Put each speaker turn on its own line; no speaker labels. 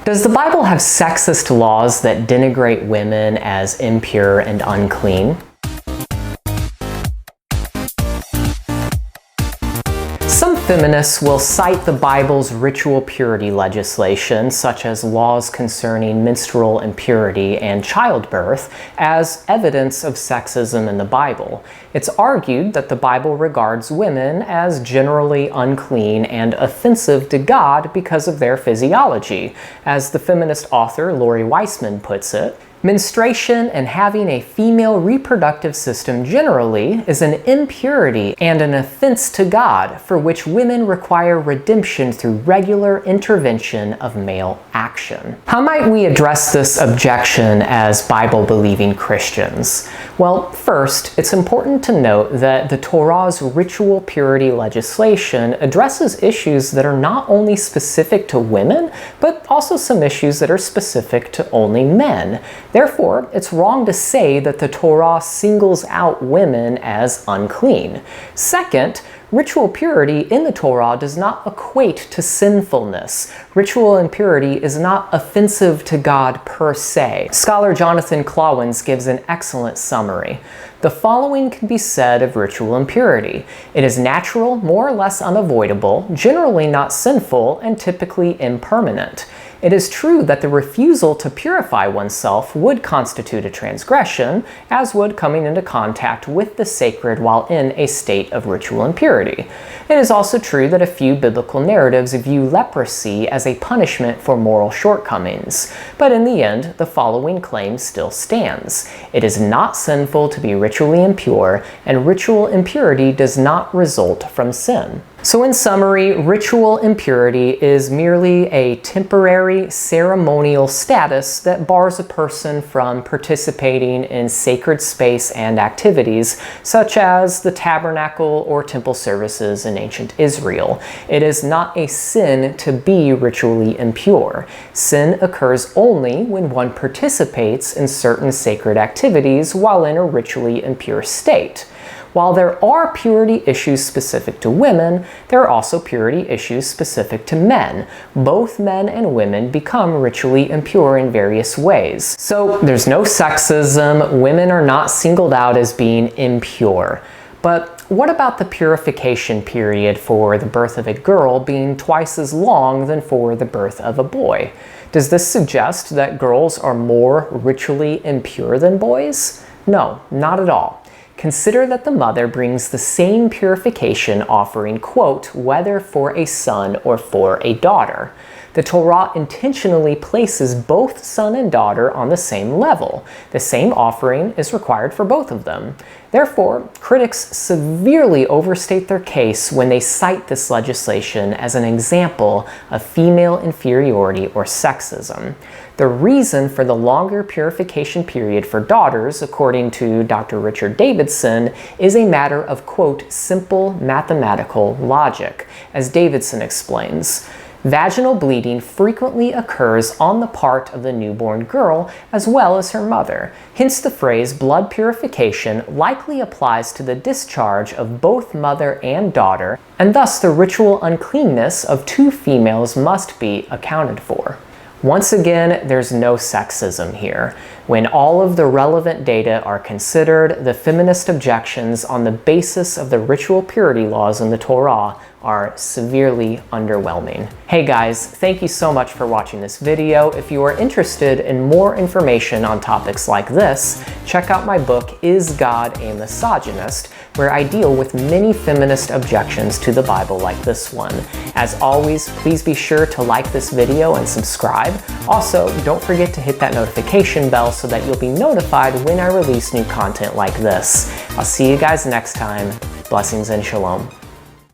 Does the Bible have sexist laws that denigrate women as impure and unclean? Some feminists will cite the Bible's ritual purity legislation, such as laws concerning menstrual impurity and childbirth, as evidence of sexism in the Bible. It's argued that the Bible regards women as generally unclean and offensive to God because of their physiology. As the feminist author Lori Weissman puts it, menstruation and having a female reproductive system generally is an impurity and an offense to God, for which women require redemption through regular intervention of male action. How might we address this objection as Bible-believing Christians? Well, first, it's important to note that the Torah's ritual purity legislation addresses issues that are not only specific to women, but also some issues that are specific to only men. Therefore, it's wrong to say that the Torah singles out women as unclean. Second, ritual purity in the Torah does not equate to sinfulness. Ritual impurity is not offensive to God per se. Scholar Jonathan Clawens gives an excellent summary. The following can be said of ritual impurity. It is natural, more or less unavoidable, generally not sinful, and typically impermanent. It is true that the refusal to purify oneself would constitute a transgression, as would coming into contact with the sacred while in a state of ritual impurity. It is also true that a few biblical narratives view leprosy as a punishment for moral shortcomings. But in the end, the following claim still stands. It is not sinful to be ritually impure, and ritual impurity does not result from sin. So in summary, ritual impurity is merely a temporary ceremonial status that bars a person from participating in sacred space and activities, such as the tabernacle or temple services in ancient Israel. It is not a sin to be ritually impure. Sin occurs only when one participates in certain sacred activities while in a ritually impure state. While there are purity issues specific to women, there are also purity issues specific to men. Both men and women become ritually impure in various ways. So there's no sexism, women are not singled out as being impure. But what about the purification period for the birth of a girl being twice as long than for the birth of a boy? Does this suggest that girls are more ritually impure than boys? No, not at all. Consider that the mother brings the same purification offering, quote, whether for a son or for a daughter. The Torah intentionally places both son and daughter on the same level. The same offering is required for both of them. Therefore, critics severely overstate their case when they cite this legislation as an example of female inferiority or sexism. The reason for the longer purification period for daughters, according to Dr. Richard Davidson, is a matter of, quote, simple mathematical logic. As Davidson explains, vaginal bleeding frequently occurs on the part of the newborn girl as well as her mother. Hence the phrase blood purification likely applies to the discharge of both mother and daughter, and thus the ritual uncleanness of two females must be accounted for. Once again, there's no sexism here. When all of the relevant data are considered, the feminist objections on the basis of the ritual purity laws in the Torah are severely underwhelming. Hey guys, thank you so much for watching this video. If you are interested in more information on topics like this, check out my book, Is God a Misogynist?, where I deal with many feminist objections to the Bible like this one. As always, please be sure to like this video and subscribe. Also, don't forget to hit that notification bell so that you'll be notified when I release new content like this. I'll see you guys next time. Blessings and shalom.